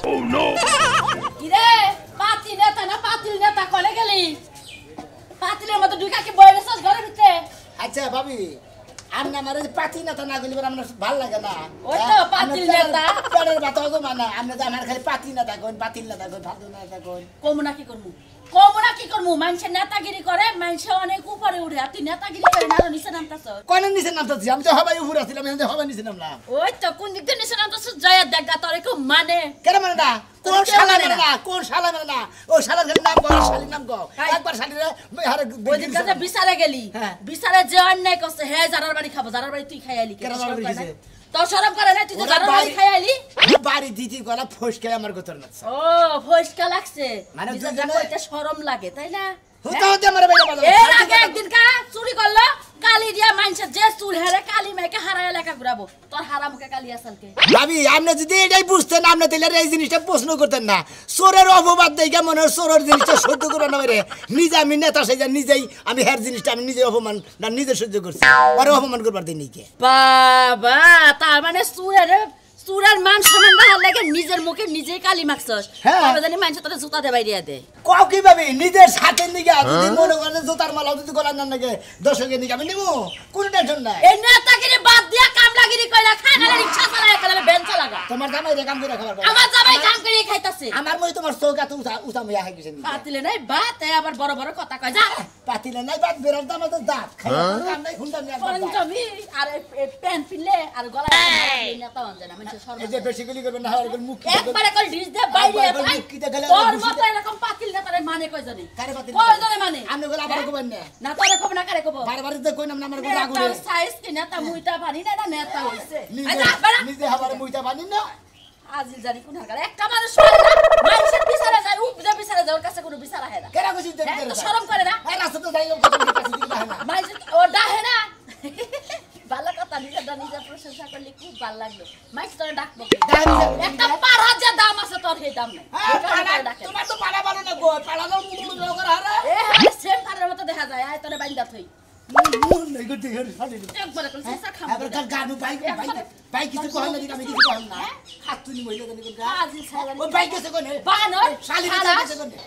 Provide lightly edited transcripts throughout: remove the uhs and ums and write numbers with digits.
Oh no! কিরে পাতি নেতা না পাতিল নেতা কলে গেলি পাতিলের মতো ঢুকা কি বইরে সস ঘরের ভিতরে আচ্ছা ভাবি আমনা মারে পাতি নেতা না গলি আমার ভাল লাগে না ওই তো পাতিল নেতা পরের বাত তো মানে আমনা তো আমার খালি পাতি নেতা কোন পাতিল নেতা কোন ফাদু নেতা কোন কমুনা কি করমু মানুষের নেতাগিরি করে মানুষ অনেক উপরে উঠে আর তুই নেতাগিরি করে না নিচে নামতাছ কোন নিচে নামতাছি আমি তো হবাই উপরে আছিলাম আমি তো হবাই নিচে নামলাম ওই তো কোন দিক দিয়ে নিচে নামতাছ জয়া দেখা তোর কেউ মানে কেন মানে না কোন শালা মানে না কোন শালা মানে না ও শালার নাম কও শালির নাম কও একবার শালিরে হারে ওই দিন কাছে বিচারে গেলি বিচারে যে অন্যায় করছে হে জারার বাড়ি খাবো জারার বাড়ি তুই খাইয়ালি কেন জারার বাড়ি গেছে তো শরম করে না তুই তো জারার বাড়ি খাইয়ালি বাড়ি দিদি গলা ফসকে আমার গোতর না ও ফসকা লাগছে মানে যা কইতে শরম লাগে তাই না হতে হতে আমার বাইরে বাজা এর আগে একদিন কা চুরি করলো কালি দিয়া মাইনছে যে চুর হেরে কালি মাইকে হারায় লেখা ঘুরাবো তোর হারামুকে কালি আসালকে ভাবি আপনি যদি এটাই বুঝতেন আপনি তাহলে এই জিনিসটা প্রশ্ন করতেন না চোরের অপবাদ দেখে মনে হয় চোরের জিনিসটা সহ্য করে না রে নিজে আমি নেতা সেজে নিজেই আমি হের জিনিসটা আমি নিজে অপমান না নিজে সহ্য করছি পরে অপমান করবার দিই নিকে বাবা তার মানে চুরের মান সমান রাখার লাগে নিজের মুখে নিজেই কালি মাখছস তবে জানি মানুষ তোর জুতা দে বাইরিয়া দে কও কি ভাবি নিজের সাথের নিকে যদি মনে করেন জুতার মালা যদি গলার না লাগে দর্শকের নিকে আমি নিব কোন টেনশন নাই এই নেতাগিরি বাদ দিয়া কামলাগিরি কইলা খানালে রিকশা চালায় কালে বেঞ্চ লাগা তোমার জামাই রে কাম করে খাবার আমার জামাই কাম করে খাইতাছে আমার মই তোমার চৌকা তো উঠাম ইয়া হয়ে গেছে পাতিলে নাই বাত আবার বড় বড় কথা কয় যা পাতিলে নাই বাদ বেরার দাম তো দাঁত খাই কাম নাই হুন্ডা নিয়া পঞ্চমি আর প্যান্ট পিনলে আর গলায় নেতা হন জানা মানুষ সর্ব এই যে বেশি গুলি করবেন না আর মুখ একবারে কল ডিস দে বাইরে ভাই তোর মত এরকম পাতিল না তারে মানে কই জানি কারে পাতিল কই জানি মানে আমি গলা আবার কইবেন না না তোরে কব না কারে কব বারবার যে কই নাম আমার গলা আগুনে তার সাইজ কি নেতা মুইটা পানি না নেতা হইছে নিজে হাবারে মুইটা পানি না আজিল জানি কোন হাগার একটা মানুষ মানুষের বিচারে যায় উপজা বিচারে যায় ওর কাছে কোনো বিচার আহে না কেরা কইছিস তো শরম করে না এই রাস্তা তো যাই কথা কাছে দিতে হয় না মানুষ ও ডাহে না ভালো কথা নিজে প্রশংসা করলে খুব ভালো লাগলো মাইক তোরে ডাকবো একটা পাড়া যে দাম আছে তোর সেই দাম নাই তোমার তো পাড়া ভালো না গো পাড়া দাও মুড় দাও করে হারে এ হ্যাঁ সেম পাড়ার মতো দেখা যায় আয় তোরে বাইন্দা থই মুড় নাই গো দেহের ফাড়ি একবার কোন সেসা খাম এবার কাল গানু বাইক কিছু কহন না আমি কিছু কহন না খাতুনি মহিলা জানি কোন আজি ছাড়া ওই বাইক গেছে কোনে বানর শালি গেছে কোনে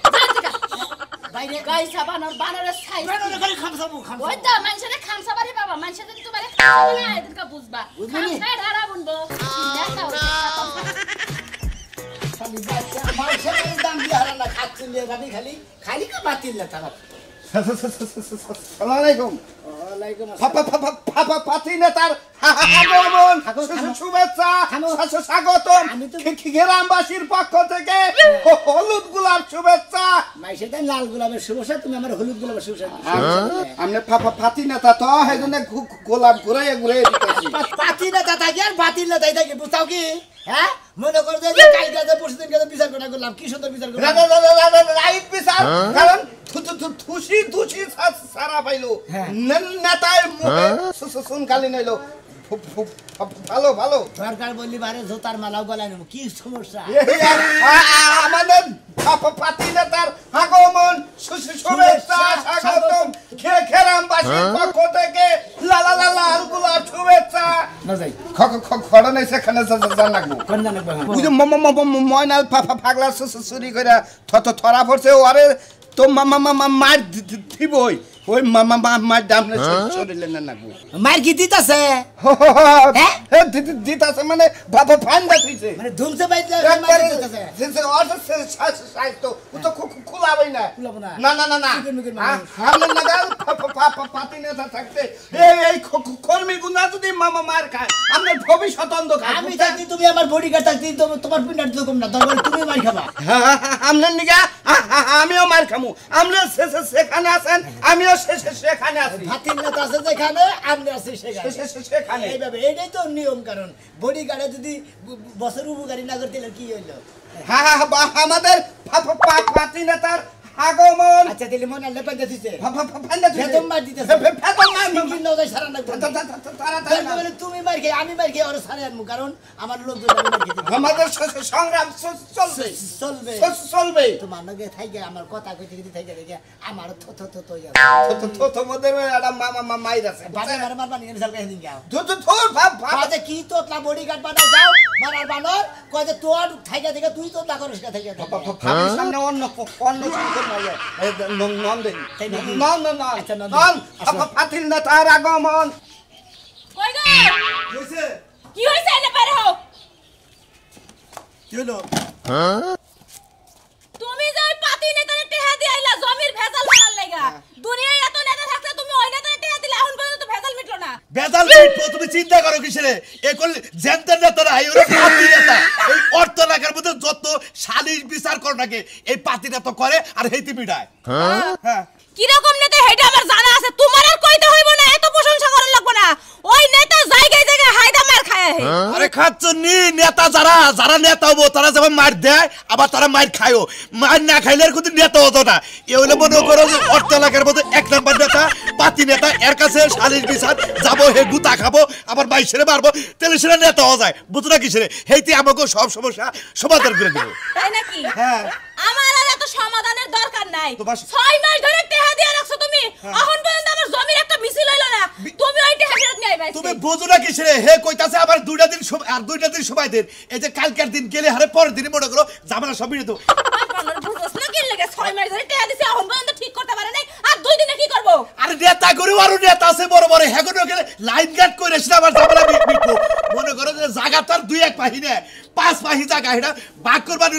বাইরে গাইসা বানরের সাইজ বানর খালি খামসাবু খামসা ওই তো মানুষের খামসা বাড়ি বাবা মানুষের দিন তোমারে খামসা না এদিন কা বুঝবা খামসা ধারা বুনবো নেতা শালি বাচ্চা মাছের দাম দিয়ে হারা না খাতুনি ভাবি খালি খালি কা বাতিল না তারা আসসালামু আলাইকুম ওয়ালাইকুম পাতি নেতার আগমন শুভেচ্ছা স্বাগতম গ্রামবাসীর পক্ষ থেকে হলুদ গোলাপ শুভেচ্ছা মাইসের দেন লাল গোলাপের শুভেচ্ছা তুমি আমার হলুদ গোলাপের শুভেচ্ছা আপনি পাতি নেতা তো সেই জন্য গোলাপ ঘুরাইয়া দিতেছি পাতি নেতা থাকে আর বাতিল নেতাই থাকে বুঝতাও কি হ্যাঁ মনে করো যে কালকে যে পরশুদিন কে বিচার করে করলাম কি সুন্দর বিচার করলাম রাইট বিচার কারণ থুসি সারা পাইলো নেতায় মুখে শুন কালি নাইলো ভালো ভালো সরকার বললি বারে জোতার মালাও গলায় নেব কি সমস্যা আমাদের পাতি নেতার আগমন শুভেচ্ছা স্বাগতম গ্রামবাসীর পক্ষ থেকে লাল গোলাপ শুভেচ্ছা না যাই খড়া নাই সেখানে জান লাগবো কোন জানে বাবা ওই যে ময়নাল পাগলা চুরি করে থরা পড়ছে ওরে তো মার দিবই ওই মার দাম শরীরে না নাগবো মার কি দিতাছে দিতাছে মানে বাবা ফান্ডা থইছে মানে ধুমছে বাইতে একবারে দিতাছে যে অর্থ সাইতো ও তো খোলাবই না না না না না হামলে লাগাল পাতি নেতা থাকতে এই কর্মী গুনা যদি মার খায় আমরা ভবিষ্যৎ অন্ধকার আমি থাকি তুমি আমার বডিগার্ড থাকতি তোমার পিন্ডার তো কম না দরবার তুমি মার খাবা আমনে নিগা আমিও মার খামু আমরা সেখানে আছেন আমিও সেখানে আছি হাতির নেতা আছে যেখানে আমি আছি সেখানে এইভাবে এটাই তো নিয়ম কারণ বডিগার্ডে যদি বছর উপকারী না করতে কি হইলো হ্যাঁ আমাদের পাতি নেতার আগমন আচ্ছা তাহলে মনে আল্লাহ পাঞ্জা দিছে ফান্ডা বেদম মার দিতেছে বেদম মার কিন্তু ওই সারা না তারা তুমি মার খেয়ে আমি মার খেয়ে ওরা সারা আনমু কারণ আমার লোকজন মার খেতে আমাদের সংগ্রাম চলবে চলবে চলবে তোমার লগে থাইকে আমার কথা কইতে কইতে থাইকে দেখে আমার থ তোমাদের একটা মাইর আছে বাবা মার মারবা নিয়ে সালকে দিন যাও ধুর বাজে কি তো না বডিগার্ড বানাই যাও মারার বানর কয় যে তোর থাইকা থেকে তুই তো দাগর শিখা থাইকা ভাবির সামনে অন্য শুরু করবো নন দেন আচ্ছা, নন। নন পাতিল নেতার আগমন কই গো হইছে কি হইছে এনে পারে হও কি হলো তুমি যে ওই পাতি নেতারে টেহা দি আইলা জমির ভেজাল মারার লাগা দুনিয়ায় এত নেতা থাকতে তুমি ওই নেতারে টেহা দিলে এখন পর্যন্ত ভেজাল মিটলো না বেজাল মিটবো তুমি চিন্তা করো কিসেরে এ করলে জেন্টার নেতারা এই ওরা পাতি নেতা এই অর্থ লাগার মধ্যে যত সালিশ বিচার কর নাকি এই পাতি নেতা করে আর হেইতি মিটায় হ্যাঁ কি রকম নেতা হেডা আমার জানা আছে তোমার আর কইতে হইব না এত প্রশংসা করা লাগবে না ওই নেতা জায়গায় জায়গায় হায়দা মার খায় আরে খাচ্ছনি নেতা যারা নেতা হবো তারা যেমন মার দেয় আবার তারা মার খায়ও মার না খাইলে আর কিন্তু নেতা হতো না এ হলে মনে করো যে অর্থ এলাকার মধ্যে এক নাম্বার নেতা পাতি নেতা এর কাছে সালিশ বিচার যাবো হে গুতা খাবো আবার বাইশেরে মারবো তাহলে সেটা নেতা হওয়া যায় বুঝো না কিসেরে হেইতে আমাকে সব সমস্যা সমাধান করে দেবো তাই নাকি হ্যাঁ আমার আর এত সমাধানের দরকার নাই তোমার 6 মাস ধরে টেহা দিয়ে রাখছো তুমি এখন পর্যন্ত আমার জমির একটা মিছিল হইলো না তুমি ওই টেহা ফেরত নিয়ে আইবা তুমি বুঝো না কিসেরে হে কইতাছে আবার দুইটা দিন আর দুইটা দিন সময় দেন এই যে কালকের দিন গেলে হারে পরের দিন মনে করো ঝামেলা সব মিটে তো বুঝছ না কি লাগে 6 মাস ধরে টেহা দিছি এখন পর্যন্ত ঠিক করতে পারে নাই আর 2 দিনে কি করব আরে নেতা করে আরো নেতা আছে বড় বড় হেগনো গেলে লাইন গার্ড করে এসে আবার ঝামেলা মিটবো মনে করো যে জায়গা তার 2-1 পাহি না 5 পাহি জায়গা হেডা ভাগ করবা নি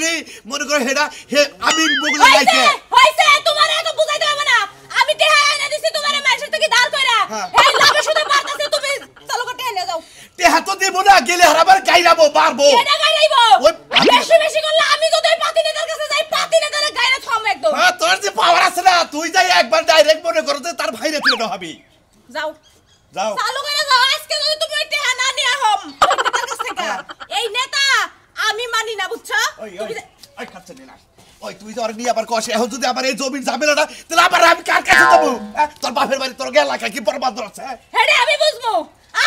মনে করো হেডা হে আমি বগলে লাইছে হইছে তোমার এত বুঝাইতে হবে না আমি টেহা এনে দিছি তোমার মাইশের থেকে ধার কইরা এই লাভে শুধু মারতাছে তুমি চলো করে টেহা নিয়ে যাও টেহা তো দেব না গেলে হারাবার গাইরাবো মারবো কেডা গাইলাইবো ওই বেশি বেশি করলে আমি যদি ওই পাতি নেতার কাছে যাই পাতি নেতারে গাইরা থাম একদম হ্যাঁ তোর যে পাওয়ার আছে না তুই যাই একবার ডাইরেক্ট মনে করো যে তার ভাইরে তুলে না হবি যাও যাও চালু করে যাও আজকে যদি তুমি ওই টেহা না নিয়া হম ওই নেতার কাছ থেকে এই নেতা আমি মানি না বুঝছো ওই ওই খাচ্ছে না ওই তুই তো আর নিয়ে আবার কষে এখন যদি আবার এই জমির ঝামেলা না তাহলে আবার আমি কার কাছে যাবো তোর বাপের বাড়ি তোর এলাকা কি বরবাদ আছে হেডে আমি বুঝবো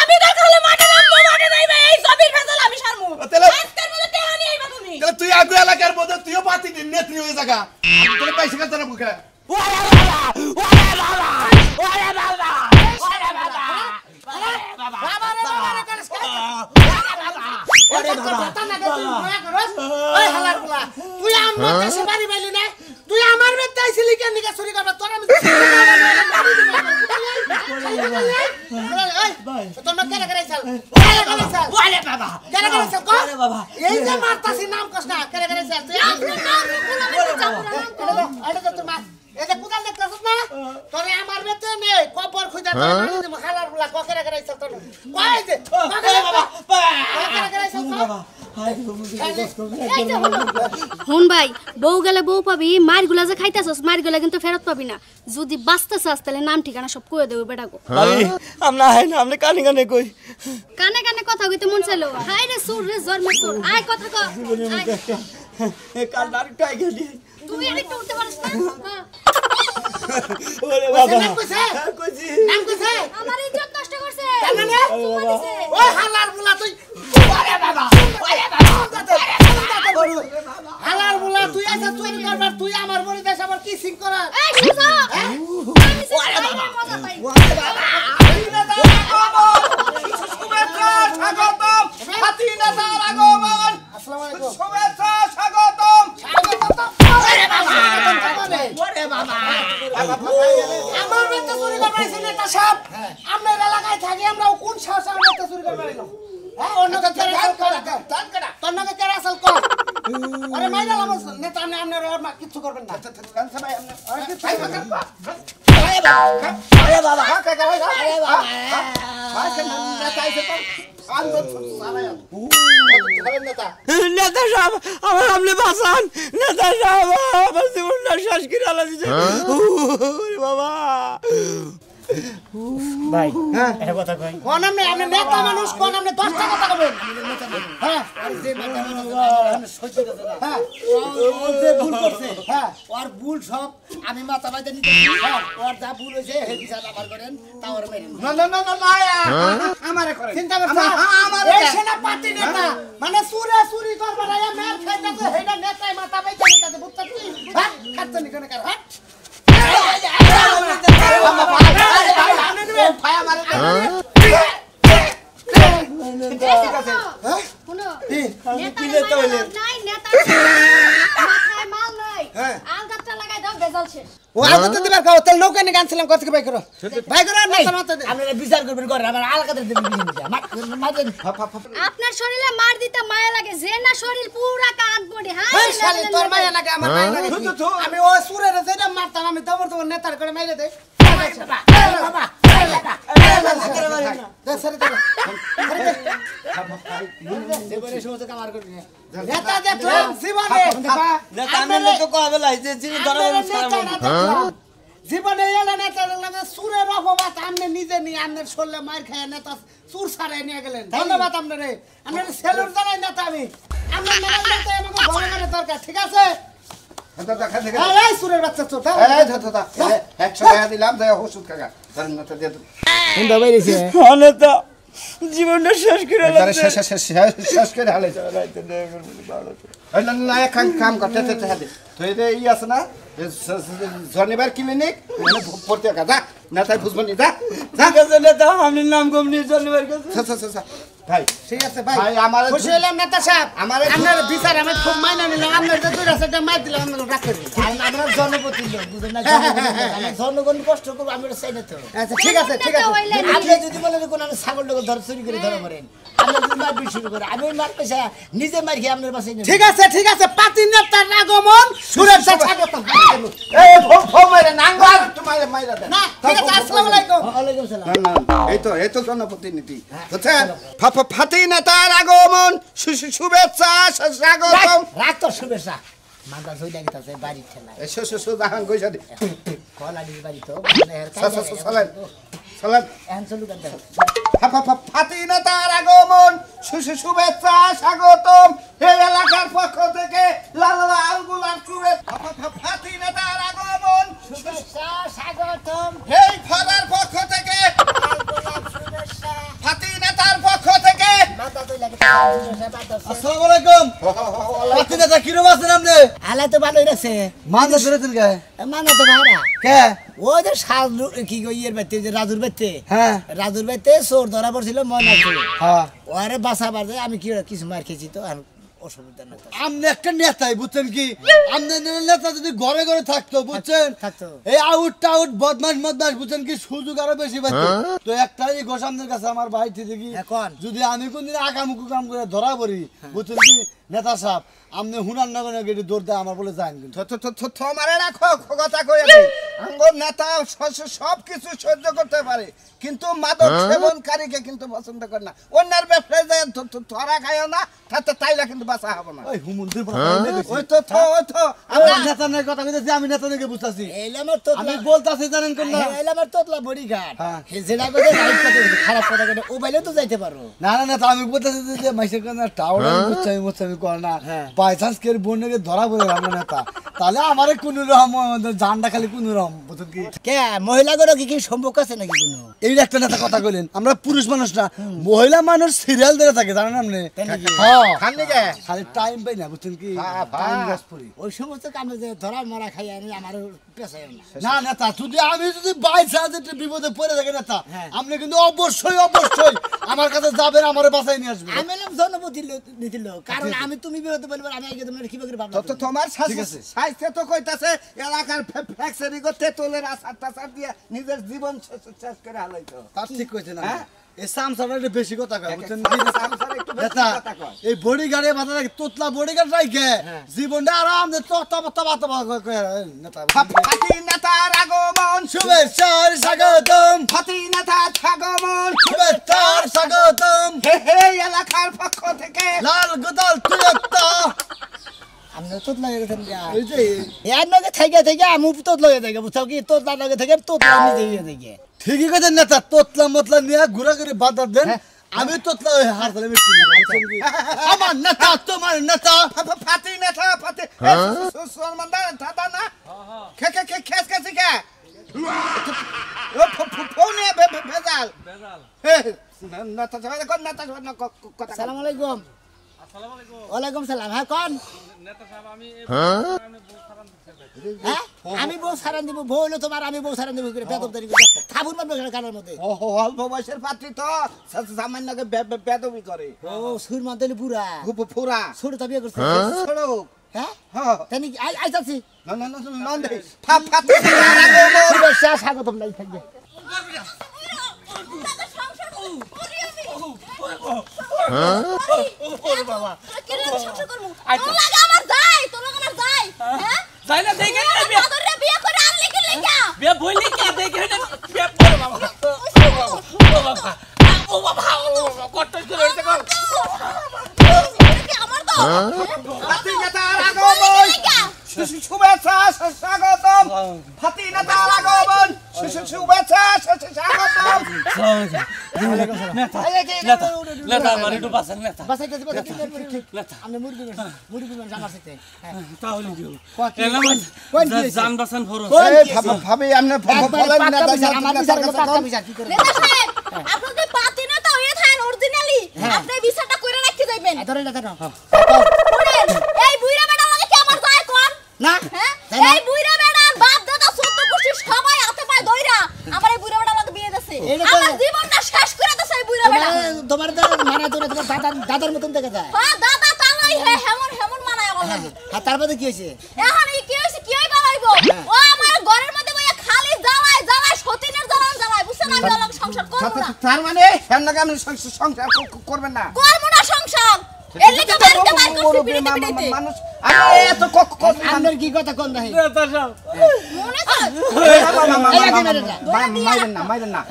আমি দরকার হলে মাঠে নামবো মাঠে নাইবা এই জমির ভেজাল আমি সারমু তাহলে আজকের মধ্যে টেহা নিয়ে আইবা তুমি তাহলে তুই আগে এলাকার মধ্যে তুইও পাতি নেত্রী হয়ে জায়গা আমি তোর পয়সা কাছে না মুখে ওই হালার বলা তুই আমার কাছে বাড়ি বাইলি না তুই আমার বেতে আইছিলি কেন নিকা চুরি করবা তোর আমি তোর না কেন করাইছাল ওরে বাবা কেন করাইছাল কো ওরে বাবা এই যে মারতাছি নাম কস না কেন করাইছাল তুই আপনি নাম এটা তো মা এই যে কুদাল দেখছস না তোরে আমার বেতে নেই কবর খুঁজা তোর মারি হালার বলা কো কেন করাইছাল তোর কই যে কেন করাইছাল বাবা হুন ভাই বউ গেলে বউ পাবি মারগুলা যে খাইতেছস মারগুলা কিন্তু ফেরত পাবি না যদি বাঁচতে চাস তাহলে নাম ঠিকানা সব কয়ে দেবো বেটা গো আমরা হাই না আমরা কানে কানে কই কানে কানে কথা কইতে মন চাইলো হাই রে সুর রে জন্ম সুর আয় কথা কর কাল নারী টাই গেলি তুই আর একটু উঠতে পারিস না ওরে বাবা নাম কইছে আমার ইজ্জত নষ্ট করছে কেন না ওই হালার বুলা তুই ওরে বাবা হালার বুলা তুই আইছা চুরি করবার তুই আমার বড়ি দেশ আমার কি সিং করা এই সুজা ওরে বাবা মজা পাই ওরে বাবা শুভেচ্ছা স্বাগতম পাতি নেতার আগমন আসসালামু আলাইকুম শুভেচ্ছা স্বাগতম ওরে বাবা ওরে বাবা আমার বেতে চুরি করবার আইছে নেতা সাহেব আপনার এলাকায় থাকি আমরা কোন সাহসে আমরা বেতে চুরি করবার আইলাম হ্যাঁ অন্য কে আসল কর তোর নাকি কে আসল কর আরে মাইরা লাম নেতা আপনি আপনার আর কিছু করবেন না আরে বাবা আরে বাবা নেতা সাহেব আমার আপনি বাঁচান নেতা সাহেব আমার জীবনটা শেষ করে আলা দিছে বাবা ভাই এটা কথা কই কোন আপনি নেতা মানুষ কোন আপনি 10 টাকা কথা কবেন হ্যাঁ আর যে মাথা আমি সহ্য করতে না হ্যাঁ ও যে ভুল করছে হ্যাঁ ওর ভুল সব আমি মাথা বাইতে নিতে হ্যাঁ ওর যা ভুল হইছে হে বিচার আবার করেন তা ওর মেরেন না আমারে করেন চিন্তা করছ আমারে এই সেনাপতি নেতা মানে চুরি করবা না মের খাইতাছে হেডা নেতাই মাথা বাইতে নিতে বুঝছস হ্যাঁ খাচ্ছ নি কেন কর হ্যাঁ শুনো জল শেষ ও আজ তো দিবার খাও তেল নৌকা নিয়ে গানছিলাম কত ভাই করো নাই আপনারা বিচার করবেন করে আমার আলাদা দেবেন মারেন আপনার শরীরে মার দিতে মায়া লাগে যে না শরীর পুরা কাট বডি হ্যাঁ শালি তোর মায়া লাগে আমার মায়া লাগে আমি ও সুরের যেটা মারতাম আমি তোমার নেতার করে মাইরে দেই বাবা জীবনে সমস্ত কামার করবি নেতা দেখলাম জীবনে নেতা আমি তো কবে লাইছে জীবন ধরে জীবনে এলা নেতা লাগে সুরের অপবাদ আমনে নিজে নিয়ে আমনের শরীরে মার খায় নেতা সুর ছাড়াই নিয়ে গেলেন ধন্যবাদ আপনারে আপনারে সেলুট জানাই নেতা আমি আমনের মেলার নেতা আমাকে ঘরে ঘরে দরকার ঠিক আছে দেখা দেখা এই সুরের বাচ্চা চোর এই ধর 100 টাকা দিলাম যাই ওষুধ খাগা ধরেন না তো দিয়ে দাও কোনটা বাইরেছে নেতা জীবনটা শেষ করে আরে শেষ করে হালে এই না এক কাম করতে তে হাতে তো এই আছে না শনিবার ক্লিনিক মানে পড়তে যা না তাই বুঝবনি যা যা নেতা আমি নাম কম নিয়ে শনিবার কাছে ভাই ঠিক আছে ভাই ভাই আমার খুশি হলাম নেতা সাহেব আপনার বিচার আমি খুব মাইনা নিলাম আপনার যে দুই রাস্তাটা মার দিলাম আপনাকে রাখেন আপনার জনপ্রতি লোক বুঝেন না জনগণ কষ্ট করব আমি চাই না তো আচ্ছা ঠিক আছে আপনি যদি বলেন কোন আমি ছাগল লোক ধরে চুরি করে ধরে করেন আপনি যদি মার শুরু করে আমি মার পয়সা নিজে মার খেয়ে আপনার পাশে ঠিক আছে পাতি নেতার আগমন সুরেশা স্বাগত এই ফো মেরে নাঙ্গল তোমার মাইরা দেন না ঠিক আছে আসসালামু আলাইকুম ওয়ালাইকুম সালাম না এই তো জনপ্রতিনিধি বুঝছেন ফাতি নেতার আগমন শুভেচ্ছা স্বাগতম রাত তো শুভেচ্ছা মান্দা জয় লাগিতাছে বাড়ি ঠেলা এসো জাহান কইছা দি কলা দি বাড়ি তো মানে সালাম এখন চলু গান ফাতি নেতার আগমন শুভেচ্ছা স্বাগতম এই এলাকার পক্ষ থেকে লাল গোলাপ শুভেচ্ছা ফাতি নেতার আগমন শুভেচ্ছা স্বাগতম এই ফাদার পক্ষ থেকে লাল গোলাপ শুভেচ্ছা ফাতি নেতার পক্ষ থেকে মান্দা জয় লাগিতাছে শুভেচ্ছা বাতাস আসসালামু আলাইকুম পাতি নেতা কি রকম আছেন আপনি আলা তো ভালোই রাখছে মানতে ধরেছেন কে মানা তো ভাড়া কে ওই যে সাজু কি কই ইয়ের বাইতে যে রাজুর বাইতে হ্যাঁ রাজুর বাইতে চোর ধরা পড়ছিল মনে আছে হ্যাঁ ওরে বাসা বাজে আমি কি কিছু মার খেয়েছি তো আর অসুবিধা না আপনি একটা নেতাই বুঝছেন কি আপনি নেতা যদি ঘরে ঘরে থাকতো বুঝছেন থাকতো এই আউট বদমাশ বুঝছেন কি সুযোগ আরো বেশি পাইতো তো একটাই গোসামনের কাছে আমার ভাই থেকে কি এখন যদি আমি কোনদিন আকামুকু কাম করে ধরা পড়ি বুঝছেন কি নেতা সাহেব আপনি হুনার নগরে গেটে দৌড় দেয় আমার বলে যান কিন্তু তোমারে রাখো কথা কইয়া দেই আঙ্গর নেতা সব কিছু সহ্য করতে পারে কিন্তু মাদক সেবনকারীকে কিন্তু পছন্দ করে না অন্যের ব্যবসায় যায় ধরা খায়ও না তাইলে কিন্তু বাঁচা হবে না ওই হুমুন্দি ওই তো আমি নেতা নেই কথা কইতেছি আমি নেতা নেই বুঝতাছি এলামের তো আমি বলতাছি জানেন কোন না এলামের তোতলা বডি গার্ড হ্যাঁ। যেটা করে খারাপ কথা করে ও বাইলে তো যাইতে পারো না নেতা আমি বলতেছি যে মাইসের কোন টাওয়ার মুচ্ছামি কর না বাই চান্স কে বন্যকে ধরা পড়ে আমরা নেতা তাহলে আমারে কোন রকম জানটা খালি কোন রকম বুঝছেন কি কে মহিলা করে কি সম্পর্ক আছে নাকি কোনো এই একটা নেতা কথা কইলেন আমরা পুরুষ মানুষ না মহিলা মানুষ সিরিয়াল ধরে থাকে জানেন আপনি হ্যাঁ খালি গে খালি টাইম পাই না বুঝছেন কি টাইম গাছ পড়ি ওই সমস্ত কামে যে ধরা মরা খাই আমি আমার পেছায় না না নেতা আমি যদি বাই চান্স একটা বিপদে পড়ে থাকি নেতা আপনি কিন্তু অবশ্যই আমার কাছে যাবেন আমারে বাঁচাই নিয়ে আসবেন আমি এলাম জনপতি নিছিল কারণ আমি তুমি বিরোধী বলবো আমি আগে তোমার কি করে ভাবলাম তো তোমার সাইজে তো কইতাছে এলাকার ফ্যাক্টরি করতে তোলের আসার দিয়ে নিজের জীবন শেষ করে হালাইতো তার ঠিক কইছে না এই সামসাটা একটু বেশি কথা কয় বুঝছেন কি নেতা এই বডিগার্ডে মাথা রাখে তোতলা বডিগার্ড রাখে জীবনটা আরাম দে নেতা ফাতি নেতার আগমন শুভেচ্ছা স্বাগতম ফাতি নেতার আগমন শুভেচ্ছা স্বাগতম হে এলাকার পক্ষ থেকে লাল গোদাল তুয়ত্তা আমি তোত লাগে গেছেন এই যে এর নগে থেকে আমি তোত লাগে থেকে বুঝাও কি তোত লাগে থেকে তোত নিজে গিয়ে থেকে ঠিকই কথা নেতা তোতলা মতলা নিয়ে ঘুরা ঘুরে বাধা দেন আমি তোতলা হার ধরে মিষ্টি আমার নেতা তোমার নেতা ফাতি নেতা ফাতি সলমান দাদা না খেস খেসি কে ফোনে ভেজাল নেতা নেতা আসসালামু আলাইকুম ওয়ালাইকুম সালাম হ্যাঁ কোন হ্যাঁ আমি বউ সারান দিব বউ হলো তোমার আমি বউ সারান দিব করে বেদবদারি করে খাবুন মারবে কালার মধ্যে ও অল্প বয়সের পাত্রী তো সামান্যকে বেদবি করে ও সুর মাদলে পুরা খুব ফুরা ছোট তা বিয়ে করছে ছোড়ো হ্যাঁ হ্যাঁ তানি আইতাছি না না না নন্দে ফাতি শুভেচ্ছা স্বাগতম লাই থাকবে শুভেচ্ছা স্বাগতম ফাতি নেতার আগমন শুভেচ্ছা স্বাগতম নেতা আমার একটু বাঁচান নেতা বাসাইতেছি আমি মুরগি আমার সাথে তাহলে কি কোন জান বাঁচান ফরজ ভাবি আপনি আমার বিচার পাক্কা বিচার কি করে নেতা সাহেব আপনি যদি পাতি নেতা হয়ে থাকেন অরিজিনালি আপনি বিচারটা কইরা রাখতে যাইবেন ধরে না ধরে শুনেন এই বুইরা বেটা লাগে কি আমার যায় কোন না হ্যাঁ এই বুইরা বেটার বাপ দাদা 14 গোষ্ঠী সবাই হাতে পায় দইরা আমার এই বুইরা বেটা লাগে বিয়ে দিছে আমার জীবনটা শেষ করে দিছে এই বুইরা বেটা তোমার মানে তোরা তোমার দাদার মতন দেখা যায় হ্যাঁ দাদা তালাই হে হেমন মানায় আমার লাগে হ্যাঁ তারপরে কি হইছে এখন এই কি হইছে কি হইবা হইবো ও আমার ঘরের মধ্যে বইয়া খালি জ্বালায় সতীনের জ্বালায় বুঝছেন আমি ওর লগে সংসার করব না তার মানে সামনে আপনি সংসার করবেন না করব না সংসার এর লিগে বাড়িতে বাইর করছি বিড়িতে বিড়িতে মানুষ আরে এত আপনার কি কথা কোন নাই নেতা সাহেব মনে কর মাইরেন না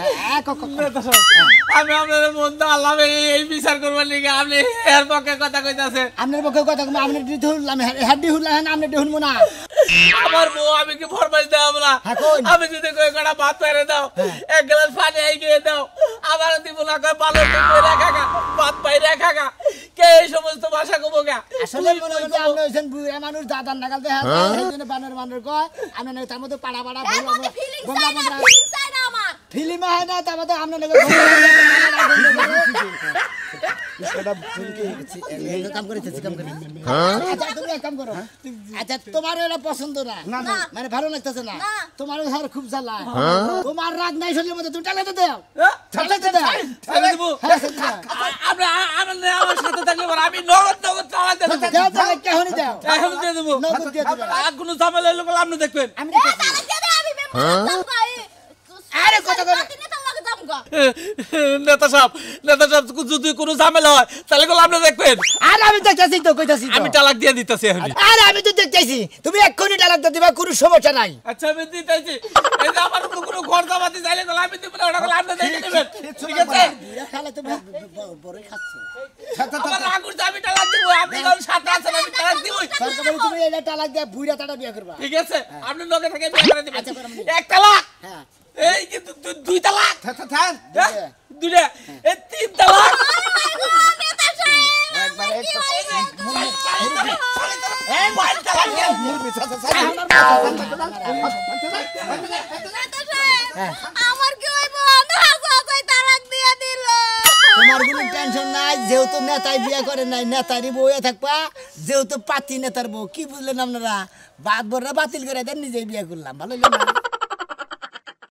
নেতা সাহেব আমি আপনাদের মধ্যে আল্লাহ এই বিচার করবার লিগে আপনি এর পক্ষে কথা কইতাছেন আপনার পক্ষে কথা কম আপনি দিতে হলাম হাড্ডি হলাম আপনি দেখুন না আমার বউ আমি কি ফরমাইশ দাও না আমি যদি কই কটা ভাত পাইরে দাও এক গ্লাস পানি আইগে দাও আবার দিব না কই ভালো করে রাখা ভাত পাইরে রাখা কে এই সমস্ত ভাষা কব গা আসলে মনে হচ্ছে আপনি হইছেন বুড়া মানুষ দাদার নাগাল দেখা যায় সেইজন্য বানর বানর কয় আমি না তার মধ্যে পাড়া পাড়া এর মধ্যে ফিলিংস গোমরা চাই না গোমরা ফিলিংস চাই না আমার ফিল্ম হয় না তার মধ্যে আপনি নাকি কাম করে আচ্ছা তুমি এক কাম করো আচ্ছা তোমার এটা পছন্দ না মানে ভালো লাগতেছে না তোমার ঘর খুব জ্বালা তোমার রাগ নাই শরীরের মধ্যে তুমি টালাতে দাও টালাতে দাও ছেড়ে দিব আপনি আমার সাথে থাকলে আমি নগদ চালাতে দেব দাও তাহলে কেহনি দাও এখন দিয়ে দেব নগদ দিয়ে দিবা আর কোনো ঝামেলা হলে বলে আপনি দেখবেন আমি এ তাহলে দে আমি মেম্বার ভাই আরে কথা কই নেতা লাগে যামগা নেতা সাহেব যদি কোনো ঝামেলা হয় তাহলে বলে আপনি দেখবেন আর আমি দেখতেছি তো কইতাছি আমি তালাক দিয়ে দিতেছি এখন আর আমি তো দেখতেছি তুমি এক্ষুনি তালাক দিবা কোনো সমস্যা নাই আচ্ছা আমি দিতেছি এই যে আমার কোনো খরচা পাতি চাইলে তাহলে আমি দিব না ওটা বলে আপনি দেখে নেবেন ঠিক আছে খালে তুমি বড় খাচ্ছ আমার আগুর আমি তালাক দিব আপনি যখন সাথে আছেন আমি তালাক দিব সরকার তুমি এটা তালাক দিয়ে বুইড়া তাটা বিয়া করবা ঠিক আছে আপনি লগে থেকে বিয়ে করে দিবেন এক তালাক হ্যাঁ এই কিন্তু দুই তালাক থাক দুইটা এই তিন তালাক নেতা সাহেব একবার এই বাইর তালাক আমার কি হইব না সাজাই তালাক দিয়ে দিল তোমার কোনো টেনশন নাই যেহেতু নেতাই বিয়া করে নাই নেতারই বউয়ে থাকবা যেহেতু পাতি নেতার বউ কি বুঝলেন আপনারা বাদ বড়রা বাতিল করে দেন নিজেই বিয়া করলাম ভালো হইলো না